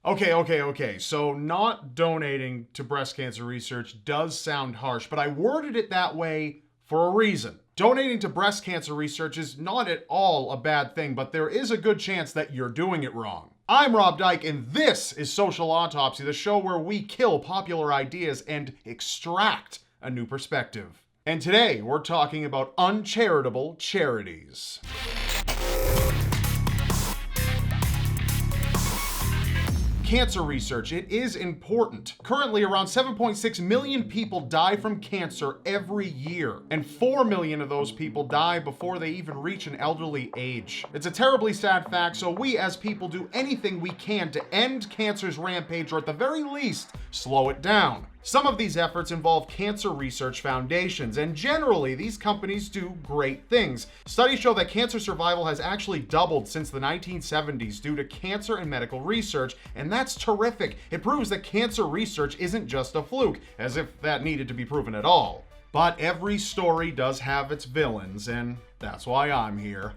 Okay. So not donating to breast cancer research does sound harsh, but I worded it that way for a reason. Donating to breast cancer research is not at all a bad thing, but there is a good chance that you're doing it wrong. I'm Rob Dyke, and this is Social Autopsy, the show where we kill popular ideas and extract a new perspective. And today, we're talking about uncharitable charities. Cancer research, it is important. Currently, around 7.6 million people die from cancer every year, and 4 million of those people die before they even reach an elderly age. It's a terribly sad fact, so we as people do anything we can to end cancer's rampage, or at the very least, slow it down. Some of these efforts involve cancer research foundations, and generally, these companies do great things. Studies show that cancer survival has actually doubled since the 1970s due to cancer and medical research, and that's terrific. It proves that cancer research isn't just a fluke, as if that needed to be proven at all. But every story does have its villains, and that's why I'm here.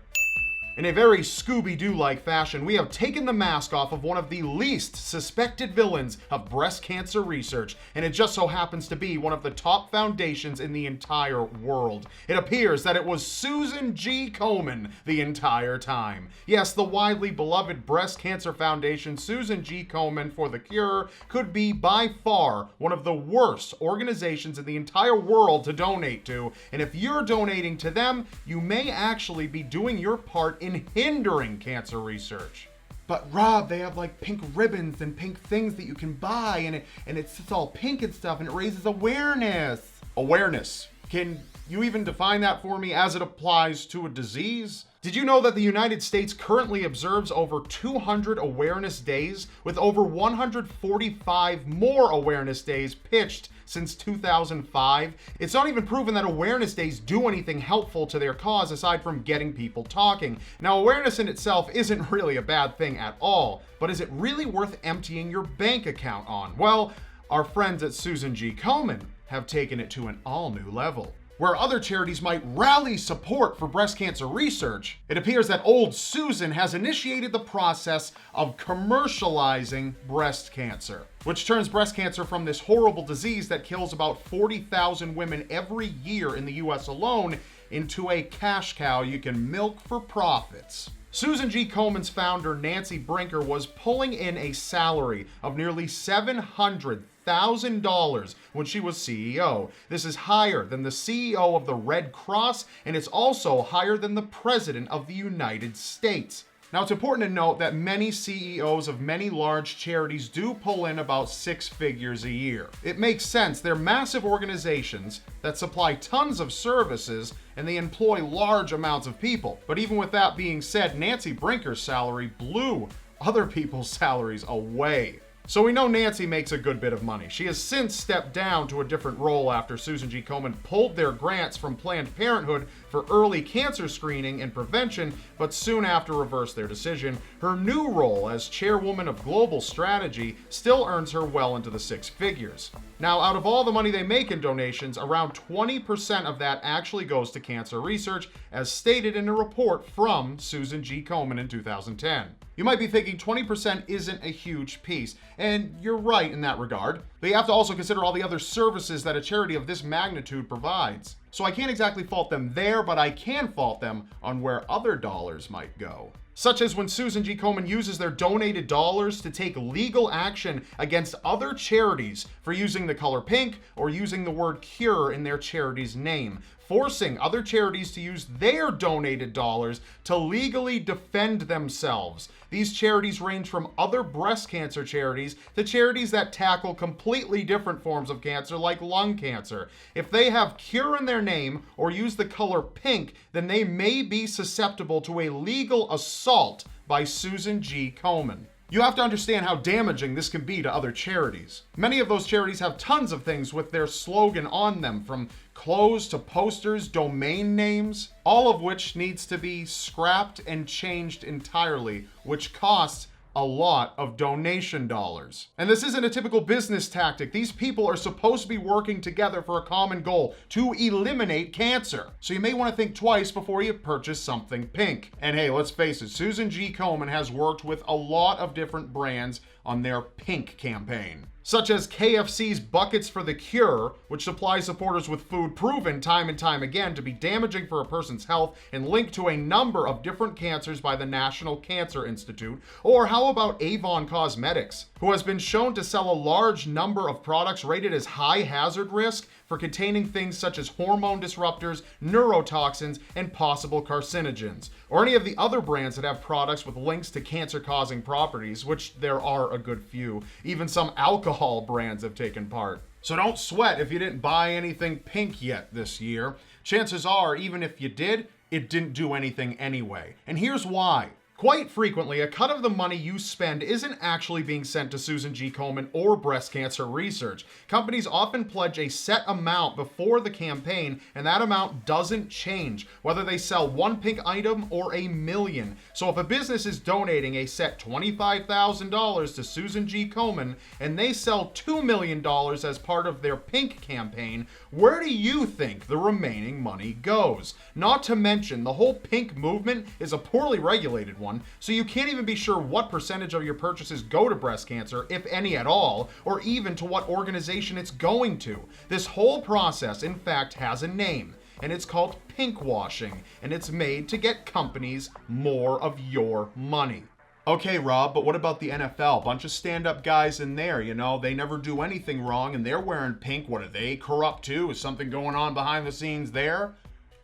In a very Scooby-Doo-like fashion, we have taken the mask off of one of the least suspected villains of breast cancer research, and it just so happens to be one of the top foundations in the entire world. It appears that it was Susan G. Komen the entire time. Yes, the widely beloved breast cancer foundation Susan G. Komen for the Cure could be by far one of the worst organizations in the entire world to donate to, and if you're donating to them, you may actually be doing your part in hindering cancer research. But Rob, they have like pink ribbons and pink things that you can buy, and it's all pink and stuff, and it raises awareness. Awareness. Can you even define that for me as it applies to a disease? Did you know that the United States currently observes over 200 awareness days, with over 145 more awareness days pitched since 2005? It's not even proven that awareness days do anything helpful to their cause aside from getting people talking. Now, awareness in itself isn't really a bad thing at all, but is it really worth emptying your bank account on? Well, our friends at Susan G. Komen have taken it to an all-new level. Where other charities might rally support for breast cancer research, it appears that old Susan has initiated the process of commercializing breast cancer, which turns breast cancer from this horrible disease that kills about 40,000 women every year in the US alone into a cash cow you can milk for profits. Susan G. Komen's founder, Nancy Brinker, was pulling in a salary of nearly $700,000 when she was CEO. This is higher than the CEO of the Red Cross, and it's also higher than the President of the United States. Now, it's important to note that many CEOs of many large charities do pull in about 6 figures a year. It makes sense. They're massive organizations that supply tons of services and they employ large amounts of people. But even with that being said, Nancy Brinker's salary blew other people's salaries away. So we know Nancy makes a good bit of money. She has since stepped down to a different role after Susan G. Komen pulled their grants from Planned Parenthood for early cancer screening and prevention, but soon after reversed their decision. Her new role as chairwoman of global strategy still earns her well into the 6 figures. Now, out of all the money they make in donations, around 20% of that actually goes to cancer research, as stated in a report from Susan G. Komen in 2010. You might be thinking 20% isn't a huge piece, and you're right in that regard, but you have to also consider all the other services that a charity of this magnitude provides. So I can't exactly fault them there, but I can fault them on where other dollars might go. Such as when Susan G. Komen uses their donated dollars to take legal action against other charities for using the color pink or using the word cure in their charity's name, forcing other charities to use their donated dollars to legally defend themselves. These charities range from other breast cancer charities to charities that tackle completely different forms of cancer like lung cancer. If they have cure in their name or use the color pink, then they may be susceptible to a legal assault by Susan G. Komen. You have to understand how damaging this can be to other charities. Many of those charities have tons of things with their slogan on them, from clothes to posters, domain names, all of which needs to be scrapped and changed entirely, which costs a lot of donation dollars. And this isn't a typical business tactic. These people are supposed to be working together for a common goal, to eliminate cancer. So you may want to think twice before you purchase something pink. And hey, let's face it, Susan G. Komen has worked with a lot of different brands on their pink campaign, such as KFC's Buckets for the Cure, which supplies supporters with food proven time and time again to be damaging for a person's health and linked to a number of different cancers by the National Cancer Institute. Or how about Avon Cosmetics, who has been shown to sell a large number of products rated as high hazard risk for containing things such as hormone disruptors, neurotoxins, and possible carcinogens. Or any of the other brands that have products with links to cancer-causing properties, which there are a good few. Even some alcohol brands have taken part. So don't sweat if you didn't buy anything pink yet this year. Chances are, even if you did, it didn't do anything anyway. And here's why. Quite frequently, a cut of the money you spend isn't actually being sent to Susan G. Komen or breast cancer research. Companies often pledge a set amount before the campaign, and that amount doesn't change, whether they sell one pink item or 1,000,000. So if a business is donating a set $25,000 to Susan G. Komen, and they sell $2 million as part of their pink campaign, where do you think the remaining money goes? Not to mention, the whole pink movement is a poorly regulated one, so you can't even be sure what percentage of your purchases go to breast cancer, if any at all, or even to what organization it's going to. This whole process, in fact, has a name, and it's called pinkwashing, and it's made to get companies more of your money. Okay, Rob, but what about the NFL? Bunch of stand-up guys in there, you know, they never do anything wrong, and they're wearing pink. What, are they corrupt too? Is something going on behind the scenes there?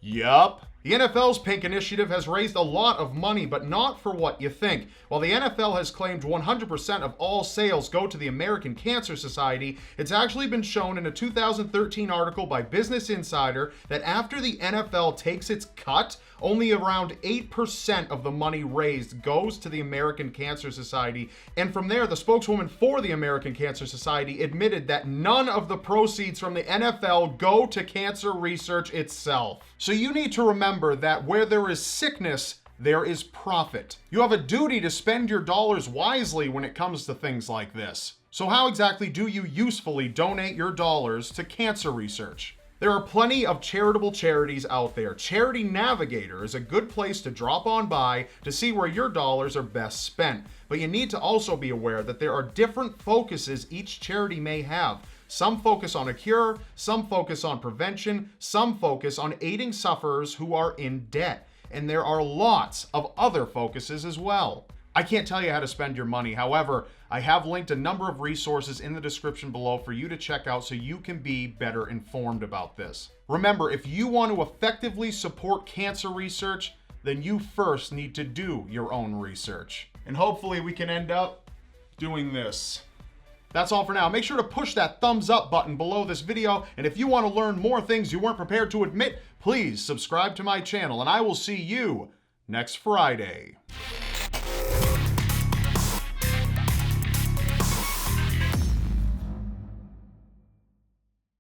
Yup. The NFL's Pink Initiative has raised a lot of money, but not for what you think. While the NFL has claimed 100% of all sales go to the American Cancer Society, it's actually been shown in a 2013 article by Business Insider that after the NFL takes its cut, only around 8% of the money raised goes to the American Cancer Society. And from there, the spokeswoman for the American Cancer Society admitted that none of the proceeds from the NFL go to cancer research itself. So you need to remember that where there is sickness, there is profit. You have a duty to spend your dollars wisely when it comes to things like this. So how exactly do you usefully donate your dollars to cancer research? There are plenty of charitable charities out there. Charity Navigator is a good place to drop on by to see where your dollars are best spent. But you need to also be aware that there are different focuses each charity may have. Some focus on a cure, some focus on prevention, some focus on aiding sufferers who are in debt. And there are lots of other focuses as well. I can't tell you how to spend your money. However, I have linked a number of resources in the description below for you to check out so you can be better informed about this. Remember, if you want to effectively support cancer research, then you first need to do your own research. And hopefully we can end up doing this. That's all for now. Make sure to push that thumbs up button below this video. And if you want to learn more things you weren't prepared to admit, please subscribe to my channel. And I will see you next Friday.